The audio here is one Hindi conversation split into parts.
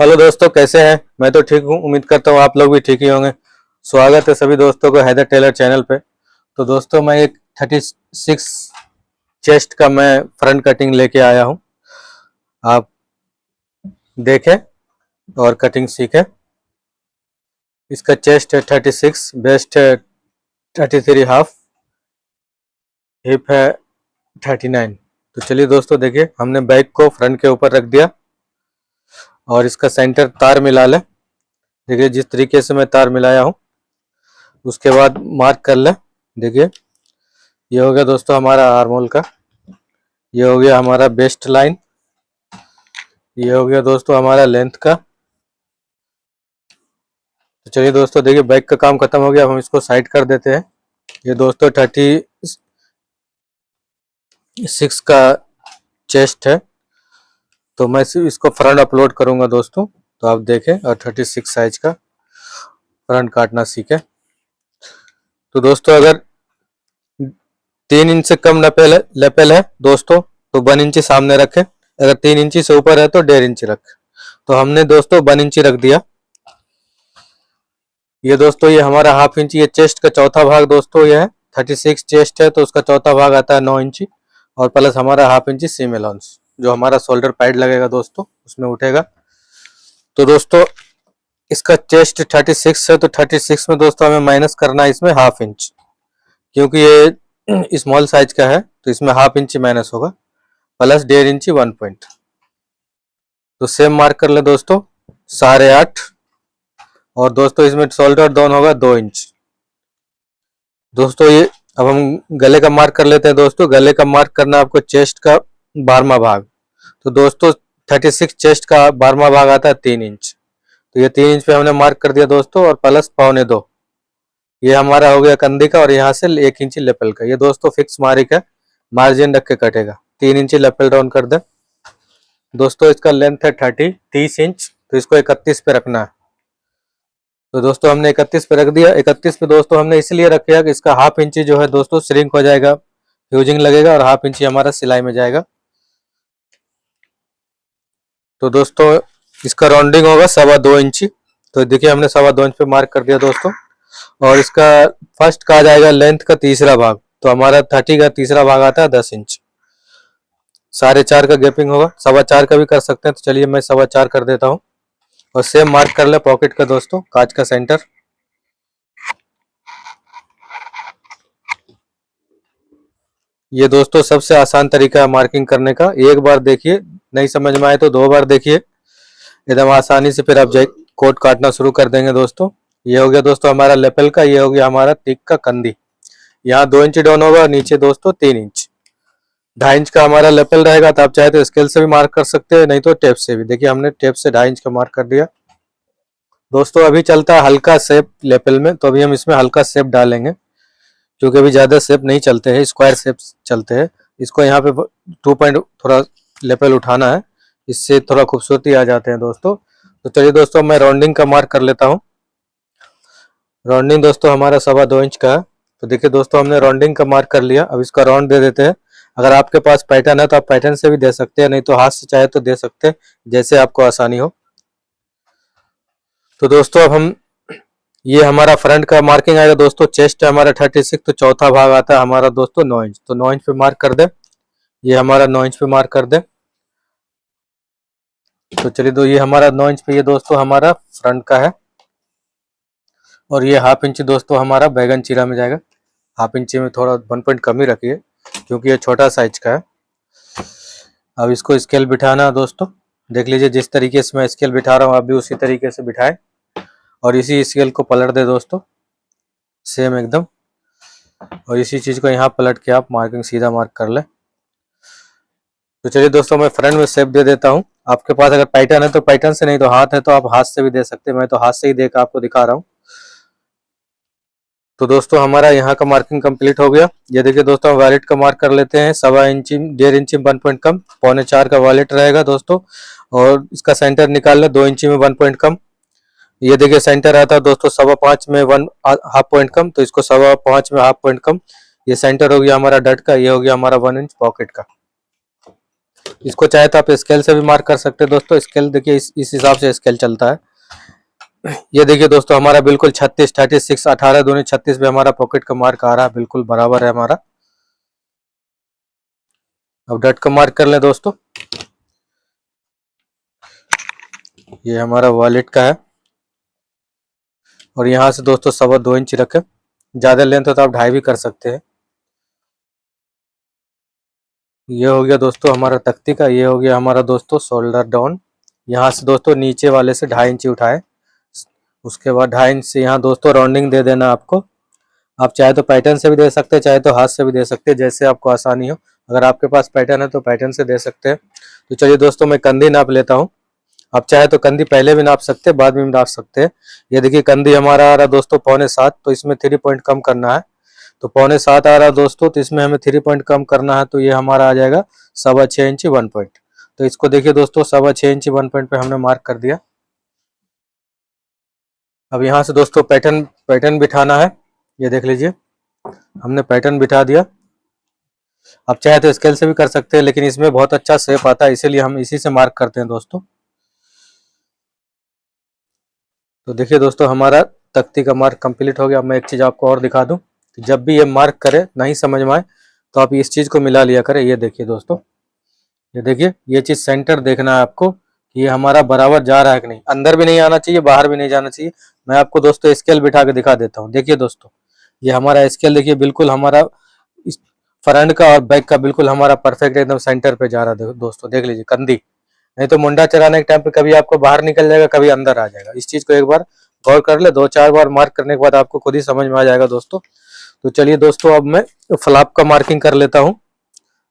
हेलो दोस्तों, कैसे हैं। मैं तो ठीक हूँ। उम्मीद करता हूँ आप लोग भी ठीक ही होंगे। स्वागत है सभी दोस्तों को हैदर टेलर चैनल पे। तो दोस्तों, मैं एक 36 चेस्ट का मैं फ्रंट कटिंग लेके आया हूँ। आप देखें और कटिंग सीखें। इसका चेस्ट है 36, वेस्ट है 33 हाफ, हिप है 39। तो चलिए दोस्तों, देखिए हमने बैक को फ्रंट के ऊपर रख दिया और इसका सेंटर तार मिला लें। देखिए जिस तरीके से मैं तार मिलाया हूँ, उसके बाद मार्क कर लें। देखिए ये हो गया दोस्तों हमारा आर्मोल का, ये हो गया हमारा बेस्ट लाइन, ये हो गया दोस्तों हमारा लेंथ का। तो चलिए दोस्तों, देखिए बैक का काम खत्म हो गया। अब हम इसको साइड कर देते हैं। ये दोस्तों 36 का चेस्ट है, तो मैं इसको फ्रंट अपलोड करूंगा दोस्तों। तो आप देखें और 36 साइज का फ्रंट काटना सीखें। तो दोस्तों, अगर 3 इंच से कम लेपल है दोस्तों, तो 1 इंची सामने रखें। अगर 3 इंची से ऊपर है तो 1.5 इंची रखें। तो हमने दोस्तों 1 इंची रख दिया। ये दोस्तों ये हमारा हाफ इंची, ये चेस्ट का चौथा भाग दोस्तों ये है। 36 चेस्ट है तो उसका चौथा भाग आता है 9 इंची, और प्लस हमारा हाफ इंची सीम अलाउंस जो हमारा शोल्डर पैड लगेगा दोस्तों, उसमें उठेगा। तो दोस्तों इसका चेस्ट 36 है, तो 36 में दोस्तों हमें माइनस करना है इसमें हाफ इंच, क्योंकि ये स्मॉल साइज का है तो इसमें हाफ इंची माइनस होगा, प्लस 1.5 इंची 1 पॉइंट। तो सेम मार्क कर ले दोस्तों 8.5। और दोस्तों इसमें शोल्डर डाउन होगा 2 इंच। दोस्तों ये अब हम गले का मार्क कर लेते हैं। दोस्तों गले का मार्क करना आपको चेस्ट का 12वां भाग। तो दोस्तों 36 चेस्ट का 12वां भाग आता है 3 इंच। तो ये 3 इंच पे हमने मार्क कर दिया दोस्तों, और प्लस 1.25 ये हमारा हो गया कंधे का, और यहाँ से 1 इंची लेपल का। ये दोस्तों फिक्स मार्क है, मार्जिन रख के कटेगा। 3 इंची लेपल डाउन कर दे दोस्तों। इसका लेंथ है 30 इंच, तो इसको 31 पे रखना है। तो दोस्तों हमने 31 पे रख दिया। 31 पे दोस्तों हमने इसलिए रखा कि इसका हाफ इंची जो है दोस्तों श्रिंक हो जाएगा, फ्यूजिंग लगेगा, और हाफ इंची हमारा सिलाई में जाएगा। तो दोस्तों इसका राउंडिंग होगा 2.25 इंची। तो देखिए हमने 2.25 इंच पे मार्क कर दिया दोस्तों। और इसका फर्स्ट का आ जाएगा लेंथ का तीसरा भाग। तो हमारा 30 का तीसरा भाग आता है 10 इंच। 4.5 का गैपिंग होगा, 4.25 का भी कर सकते हैं। तो चलिए मैं 4.25 कर देता हूँ। और सेम मार्क कर ले पॉकेट का दोस्तों, कांच का सेंटर। ये दोस्तों सबसे आसान तरीका है मार्किंग करने का। एक बार देखिए, नहीं समझ में आए तो 2 बार देखिए, एकदम आसानी से फिर आप कोट काटना शुरू कर देंगे दोस्तों। ये हो गया दोस्तों हमारा लेपल का, ये हो गया हमारा टिक का कंधी। यहाँ 2 इंच डाउन होगा, नीचे दोस्तों 3 इंच। 2.5 इंच का हमारा लेपल रहेगा। तो आप चाहे तो स्केल से भी मार्क कर सकते हैं, नहीं तो टेप से भी। देखिए हमने टेप से 2.5 इंच का मार्क कर दिया दोस्तों। अभी चलता है हल्का शेप लेपल में, तो अभी हम इसमें हल्का शेप डालेंगे, क्योंकि अभी ज्यादा शेप नहीं चलते हैं, स्क्वायर शेप चलते हैं। इसको यहाँ पे 2 पॉइंट थोड़ा लेपल उठाना है, इससे थोड़ा खूबसूरती आ जाते हैं दोस्तों। तो चलिए दोस्तों मैं राउंडिंग का मार्क कर लेता हूँ। राउंडिंग दोस्तों हमारा 2.25 इंच का है। तो देखिए दोस्तों हमने राउंडिंग का मार्क कर लिया। अब इसका राउंड दे देते हैं। अगर आपके पास पैटर्न है तो आप पैटर्न से भी दे सकते हैं, नहीं तो हाथ से चाहे तो दे सकते हैं, जैसे आपको आसानी हो। तो दोस्तों अब हम, ये हमारा फ्रंट का मार्किंग आएगा दोस्तों। चेस्ट है हमारा 36, तो चौथा भाग आता है हमारा दोस्तों 9 इंच। तो 9 इंच पे मार्क कर दे। ये हमारा 9 इंच पे मार्क कर दे। तो चलिए ये हमारा 9 इंच पे ये दोस्तों हमारा फ्रंट का है। और ये हाफ इंच दोस्तों हमारा बैगन चीरा में जाएगा। हाफ इंची में थोड़ा 1 पॉइंट कम ही रखिए, क्योंकि ये छोटा साइज का है। अब इसको स्केल बिठाना है दोस्तों। देख लीजिए जिस तरीके से मैं स्केल बिठा रहा हूँ, आप भी उसी तरीके से बिठाएं, और इसी स्केल को पलट दे दोस्तों, सेम एकदम। और इसी चीज को यहाँ पलट के आप मार्किंग सीधा मार्क कर ले। तो चलिए दोस्तों मैं फ्रंट में शेप दे देता हूँ। आपके पास अगर पैटर्न है तो पैटर्न से, नहीं तो हाथ है तो आप हाथ से भी दे सकते हैं। मैं तो हाथ से ही देकर आपको दिखा रहा हूँ। तो दोस्तों हमारा यहाँ का मार्किंग कंप्लीट हो गया। ये देखिए दोस्तों वॉलेट का मार्क कर लेते हैं। 1.25 इंची, 1.5 इंची 1 पॉइंट कम, 3.25 का वॉलेट रहेगा दोस्तों। और इसका सेंटर निकाल ले 2 इंची में 1 पॉइंट कम। ये देखिए सेंटर आता है दोस्तों 5.25 में 1 हाफ पॉइंट कम, तो इसको 5.25 में हाफ पॉइंट कम। ये सेंटर हो गया हमारा डट का। ये हो गया हमारा 1 इंच पॉकेट का। इसको चाहे तो आप स्केल से भी मार्क कर सकते हैं दोस्तों। स्केल देखिए इस हिसाब से स्केल चलता है। ये देखिए दोस्तों हमारा बिल्कुल 36 36 18 दूनी 36 पे हमारा पॉकेट का मार्क आ रहा है, बिल्कुल बराबर है हमारा। अब डट का मार्क कर लें दोस्तों। ये हमारा वॉलेट का है और यहाँ से दोस्तों 2.25 इंच रखें। ज़्यादा लेंथ हो तो आप 2.5 भी कर सकते हैं। ये हो गया दोस्तों हमारा तख्ती का। ये हो गया हमारा दोस्तों शोल्डर डाउन। यहाँ से दोस्तों नीचे वाले से 2.5 इंच उठाए, उसके बाद 2.5 इंच से यहाँ दोस्तों राउंडिंग दे देना आपको। आप चाहे तो पैटर्न से भी दे सकते हैं, चाहे तो हाथ से भी दे सकते हैं, जैसे आपको आसानी हो। अगर आपके पास पैटर्न है तो पैटर्न से दे सकते हैं। तो चलिए दोस्तों मैं कंधी नाप लेता हूँ। आप चाहे तो कंधी पहले भी नाप सकते हैं, बाद में भी नाप सकते हैं। ये देखिए कंधी हमारा आ रहा दोस्तों 6.25, तो इसमें 3 पॉइंट कम करना है। तो 6.25 आ रहा दोस्तों, तो इसमें हमें 3 पॉइंट कम करना है, तो ये हमारा आ जाएगा 6.25 इंच 1 पॉइंट। तो इसको देखिए दोस्तों 6.25 इंच 1 पॉइंट पे हमने मार्क कर दिया। अब यहाँ से दोस्तों पैटर्न बिठाना है। ये देख लीजिए हमने पैटर्न बिठा दिया। आप चाहे तो स्केल से भी कर सकते हैं, लेकिन इसमें बहुत अच्छा शेप आता है, इसीलिए हम इसी से मार्क करते हैं दोस्तों। तो देखिए दोस्तों हमारा तख्ती का मार्क कंप्लीट हो गया। मैं एक चीज़ आपको और दिखा दूं कि जब भी ये मार्क करे नहीं समझ में आए तो आप इस चीज़ को मिला लिया करें। ये देखिए दोस्तों, ये देखिए ये चीज़ सेंटर देखना है आपको कि ये हमारा बराबर जा रहा है कि नहीं। अंदर भी नहीं आना चाहिए, बाहर भी नहीं जाना चाहिए। मैं आपको दोस्तों स्केल बिठा के दिखा देता हूँ। देखिए दोस्तों ये हमारा स्केल देखिए बिल्कुल हमारा फ्रंट का और बैक का बिल्कुल हमारा परफेक्ट एकदम सेंटर पे जा रहा है दोस्तों। देख लीजिए कंधी, नहीं तो मुंडा चढ़ाने के टाइम पे कभी आपको बाहर निकल जाएगा, कभी अंदर आ जाएगा। इस चीज को एक बार गौर कर ले, 2-4 बार मार्क करने के बाद आपको खुद ही समझ में आ जाएगा दोस्तों। तो चलिए दोस्तों अब मैं फ्लैप का मार्किंग कर लेता हूँ।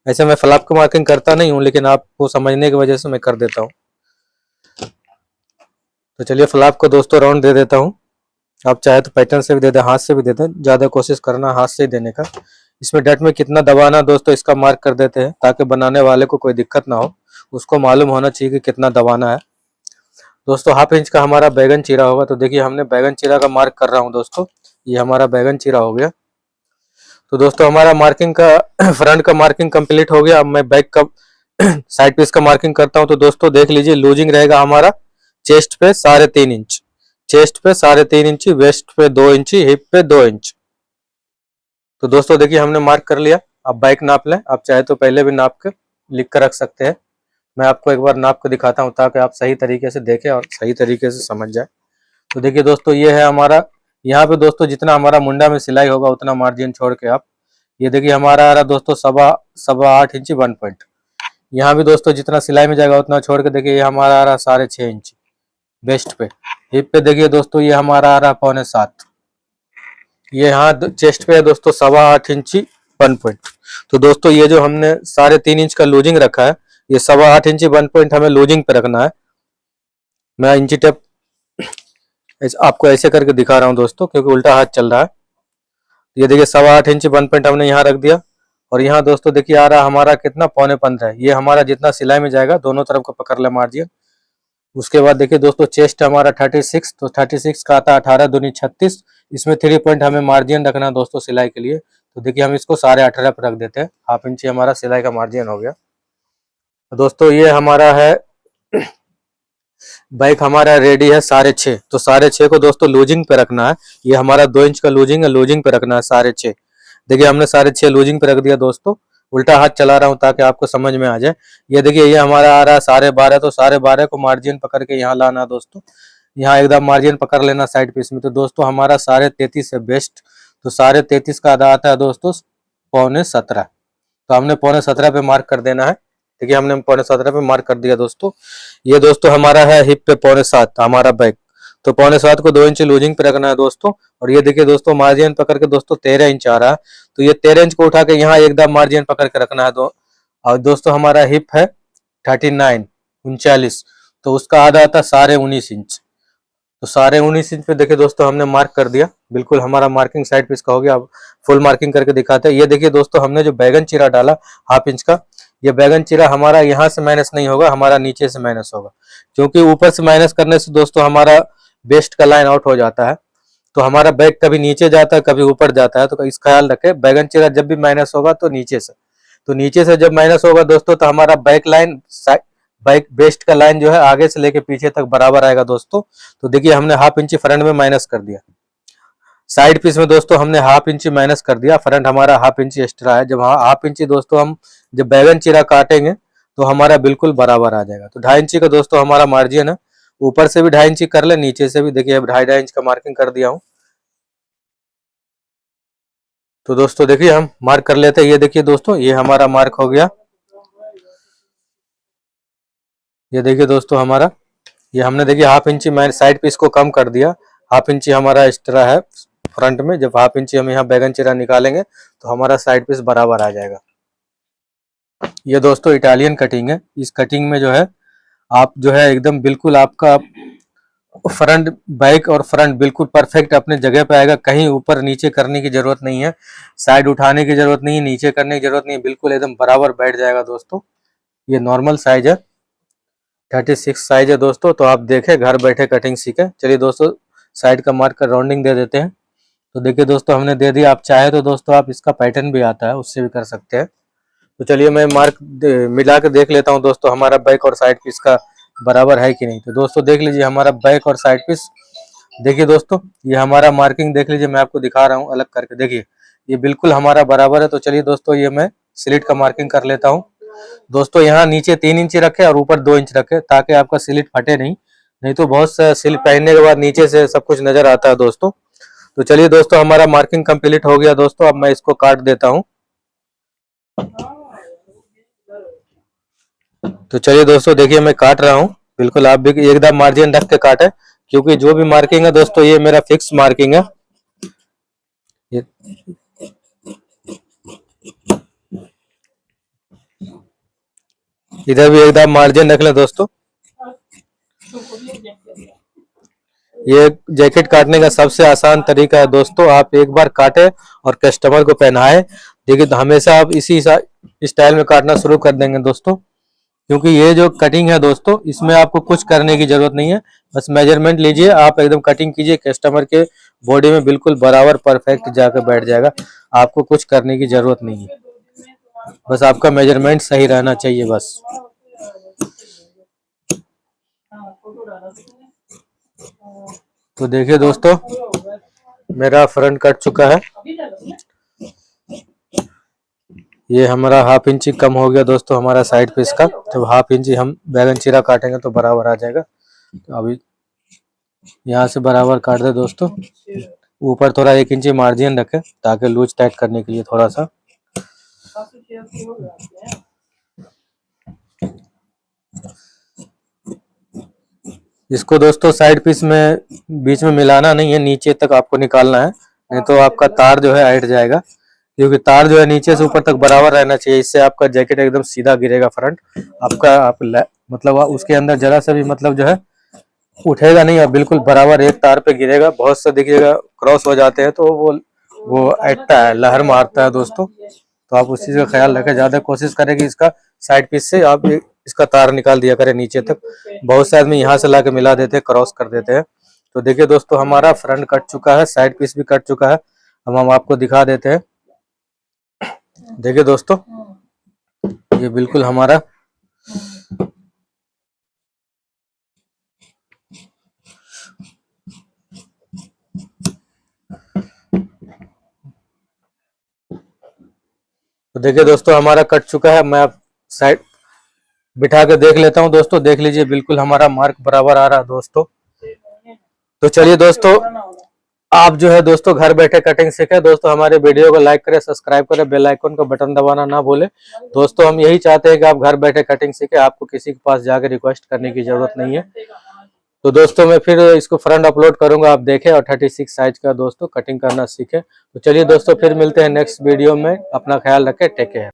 ऐसे मैं फ्लैप का मार्किंग करता नहीं हूँ, लेकिन आपको समझने की वजह से मैं कर देता हूँ। तो चलिए फ्लैप को दोस्तों राउंड दे देता हूँ। आप चाहे तो पैटर्न से भी दे दें, हाथ से भी दे दें, ज्यादा कोशिश करना हाथ से ही देने का। इसमें डट में कितना दबाना दोस्तों इसका मार्क कर देते हैं, ताकि बनाने वाले को कोई दिक्कत ना हो। उसको मालूम होना चाहिए कि कितना दबाना है। दोस्तों 1/2 इंच का हमारा बैगन चीरा होगा। तो देखिए हमने बैगन चीरा का मार्क कर रहा हूँ दोस्तों। ये हमारा बैगन चीरा हो गया। तो दोस्तों हमारा मार्किंग का फ्रंट का मार्किंग कंप्लीट हो गया। अब मैं बैक का साइड पीस का मार्किंग करता हूँ। तो दोस्तों देख लीजिए लूजिंग रहेगा हमारा चेस्ट पे 3.5 इंच, चेस्ट पे 3.5 इंच, वेस्ट पे 2 इंच, हिप पे 2 इंच। तो दोस्तों देखिए हमने मार्क कर लिया। आप बैक नाप लें, आप चाहे तो पहले भी नाप के लिख कर रख सकते हैं। मैं आपको एक बार नाप के दिखाता हूँ ताकि आप सही तरीके से देखें और सही तरीके से समझ जाए। तो देखिए दोस्तों ये है हमारा, यहाँ पे दोस्तों जितना हमारा मुंडा में सिलाई होगा उतना मार्जिन छोड़ के आप, ये देखिए हमारा आ रहा दोस्तों 8.25 इंच 1 पॉइंट। यहाँ भी दोस्तों जितना सिलाई में जाएगा उतना छोड़ के देखिए ये हमारा आ रहा 6.5 इंच वेस्ट पे। हिप पे देखिए दोस्तों ये हमारा आ रहा 6.25। ये यहाँ चेस्ट पे है दोस्तों 8.25 इंची 1 पॉइंट। तो दोस्तों ये जो हमने 3.5 इंच का लूजिंग रखा है, ये 8.25 इंची 1 पॉइंट हमें लूजिंग पे रखना है। मैं इंची टेप आपको ऐसे करके दिखा रहा हूँ दोस्तों, क्योंकि उल्टा हाथ चल रहा है। ये देखिए 8.25 इंची 1 पॉइंट हमने यहाँ रख दिया। और यहाँ दोस्तों देखिए आ रहा हमारा कितना 15.25। ये हमारा जितना सिलाई में जाएगा दोनों तरफ को पकड़ ले मार्जिन। उसके बाद देखिए दोस्तों चेस्ट हमारा 36, तो 36 का आता है 18 दूनी 36। इसमें 3 पॉइंट हमें मार्जिन रखना है दोस्तों सिलाई के लिए। तो देखिए हम इसको 18.5 पर रख देते हैं। 1/2 इंची हमारा सिलाई का मार्जिन हो गया। तो दोस्तों ये हमारा है बैक हमारा रेडी है 6.5। तो 6.5 को दोस्तों लूजिंग पे रखना है। ये हमारा 2 इंच का लूजिंग है, लूजिंग पे रखना है 6.5। देखिए हमने 6.5 लूजिंग पे रख दिया दोस्तों। उल्टा हाथ चला रहा हूँ ताकि आपको समझ में आ जाए। ये देखिए ये हमारा आ रहा है 12.5। तो 12.5 को मार्जिन पकड़ के यहाँ लाना दोस्तों। यहाँ एकदम मार्जिन पकड़ लेना साइड पीस में। तो दोस्तों हमारा 33.5 है बेस्ट। तो 33.5 का आधा आता है दोस्तों 17.25। तो हमने 17.25 पे मार्क कर देना है। देखिए हमने 17.25 पे मार्क कर दिया दोस्तों। ये दोस्तों हमारा है हिप पे 7.25 हमारा बैक। तो 7.25 को 2 इंच लूजिंग पे रखना है दोस्तों। और ये देखिए दोस्तों मार्जिन पकड़ के दोस्तों 13 इंच आ रहा है। तो ये 13 इंच को उठा के यहाँ एकदम मार्जिन पकड़ के रखना है। और दोस्तों हमारा हिप है 39 तो उसका आधा आता है 19.5 इंच। तो 19.5 इंच पे देखिए दोस्तों हमने मार्क कर दिया। बिल्कुल हमारा मार्किंग साइड पीस का हो गया। अब फुल मार्किंग करके दिखाते हैं। ये देखिए दोस्तों हमने जो बैगन चीरा डाला 1/2 इंच का, ये बैगन चीरा हमारा यहाँ से माइनस नहीं होगा, हमारा नीचे से माइनस होगा। क्योंकि ऊपर से माइनस करने से दोस्तों हमारा वेस्ट का लाइन आउट हो जाता है। तो हमारा बैग कभी नीचे जाता है कभी ऊपर जाता है। तो इस ख्याल रखें बैगन चीरा जब भी माइनस होगा तो नीचे से। तो नीचे से जब माइनस होगा दोस्तों तो हमारा बैक लाइन बैक वेस्ट का लाइन जो है आगे से लेके पीछे तक बराबर आएगा दोस्तों। तो देखिए हमने हाफ इंची फ्रंट में माइनस कर दिया, साइड पीस में दोस्तों हमने हाफ इंची माइनस कर दिया, फ्रंट हमारा हाफ इंची एक्स्ट्रा है। जब हाफ इंची दोस्तों हम जब बैगन चीरा काटेंगे तो हमारा बिल्कुल बराबर आ जाएगा। तो 2.5 इंची का दोस्तों हमारा मार्जिन है, ऊपर से भी 2.5 इंची कर ले, नीचे से भी देखिए अब 2.5 इंच का मार्किंग कर दिया हूँ। तो दोस्तों देखिए हम मार्क कर लेते हैं। ये देखिए दोस्तों ये हमारा मार्क हो गया। ये देखिए दोस्तों हमारा ये हमने देखिए हाफ इंची मैंने साइड पीस को कम कर दिया, हाफ इंची हमारा एक्स्ट्रा है फ्रंट में। जब हाफ इंची हम यहाँ बैगन चीरा निकालेंगे तो हमारा साइड पीस बराबर आ जाएगा। ये दोस्तों इटालियन कटिंग है। इस कटिंग में जो है आप जो है एकदम बिल्कुल आपका फ्रंट बैक और फ्रंट बिल्कुल परफेक्ट अपने जगह पे आएगा, कहीं ऊपर नीचे करने की जरूरत नहीं है, साइड उठाने की जरूरत नहीं है, नीचे करने की जरूरत नहीं है, बिल्कुल एकदम बराबर बैठ जाएगा दोस्तों। ये नॉर्मल साइज है, 36 साइज है दोस्तों। तो आप देखें घर बैठे कटिंग सीखे। चलिए दोस्तों साइड का मार्क कर राउंडिंग दे देते हैं। तो देखिए दोस्तों हमने दे दिया। आप चाहे तो दोस्तों आप इसका पैटर्न भी आता है उससे भी कर सकते हैं। तो चलिए मैं मार्क मिला के देख लेता हूं दोस्तों हमारा बैक और साइड पीस का बराबर है कि नहीं। तो दोस्तों देख लीजिए हमारा बैक और साइड पीस, देखिए दोस्तों ये हमारा मार्किंग देख लीजिए, मैं आपको दिखा रहा हूँ अलग करके, देखिए ये बिल्कुल हमारा बराबर है। तो चलिए दोस्तों ये मैं स्लिट का मार्किंग कर लेता हूँ। दोस्तों यहाँ नीचे 3 इंच रखे और ऊपर 2 इंच रखे ताकि आपका स्लिट फटे नहीं तो बहुत सा स्लिट पहनने के बाद नीचे से सब कुछ नजर आता है दोस्तों। तो चलिए दोस्तों हमारा मार्किंग कंप्लीट हो गया दोस्तों। अब मैं इसको काट देता हूँ। तो चलिए दोस्तों देखिए मैं काट रहा हूँ, बिल्कुल आप भी एकदम मार्जिन रख के काटे, क्योंकि जो भी मार्किंग है दोस्तों ये मेरा फिक्स मार्किंग है। इधर भी एकदम मार्जिन रख लें दोस्तों। ये जैकेट काटने का सबसे आसान तरीका है दोस्तों, आप एक बार काटे और कस्टमर को पहनाए। देखिए तो हमेशा आप इसी स्टाइल में काटना शुरू कर देंगे दोस्तों, क्योंकि ये जो कटिंग है दोस्तों इसमें आपको कुछ करने की जरूरत नहीं है, बस मेजरमेंट लीजिए, आप एकदम कटिंग कीजिए, कस्टमर के बॉडी में बिल्कुल बराबर परफेक्ट जाकर बैठ जाएगा। आपको कुछ करने की जरूरत नहीं है, बस आपका मेजरमेंट सही रहना चाहिए बस। तो देखिए दोस्तों मेरा फ्रंट कट चुका है। ये हमारा हाफ इंची कम हो गया दोस्तों हमारा साइड पीस का। जब हाफ इंची हम बैगन चीरा काटेंगे तो बराबर आ जाएगा। तो अभी यहाँ से बराबर काट दे दोस्तों। ऊपर थोड़ा 1 इंची मार्जिन रखे ताकि लूज टाइट करने के लिए थोड़ा सा। इसको दोस्तों साइड पीस में बीच में मिलाना नहीं है, नीचे तक आपको निकालना है, नहीं तो आपका तार जो है हट जाएगा, क्योंकि तार जो है नीचे से ऊपर तक बराबर रहना चाहिए। इससे आपका जैकेट एकदम सीधा गिरेगा फ्रंट आपका, मतलब उसके अंदर जरा सा भी मतलब जो है उठेगा नहीं और बिल्कुल बराबर एक तार पे गिरेगा। बहुत सा देखिएगा क्रॉस हो जाते हैं तो वो अटता है, लहर मारता है दोस्तों। तो आप उस चीज का ख्याल रखें, ज्यादा कोशिश करें कि इसका साइड पीस से आप इसका तार निकाल दिया करें नीचे तक। बहुत से आदमी यहाँ से ला के मिला देते हैं, क्रॉस कर देते हैं। तो देखिए दोस्तों हमारा फ्रंट कट चुका है, साइड पीस भी कट चुका है। अब हम आपको दिखा देते हैं। देखिए दोस्तों ये बिल्कुल हमारा तो देखिए दोस्तों हमारा कट चुका है। मैं आप साइड बिठा के देख लेता हूं दोस्तों, देख लीजिए बिल्कुल हमारा मार्क बराबर आ रहा है दोस्तों। तो चलिए दोस्तों आप जो है दोस्तों घर बैठे कटिंग सीखे दोस्तों। हमारे वीडियो को लाइक करें, सब्सक्राइब करें, बेल आइकन का बटन दबाना ना भूले दोस्तों। हम यही चाहते हैं कि आप घर बैठे कटिंग सीखे, आपको किसी के पास जाकर रिक्वेस्ट करने की जरूरत नहीं है। तो दोस्तों मैं फिर इसको फ्रंट अपलोड करूंगा, आप देखें और 36 साइज का दोस्तों कटिंग करना सीखे। तो चलिए दोस्तों फिर मिलते हैं नेक्स्ट वीडियो में, अपना ख्याल रखें, टेक केयर।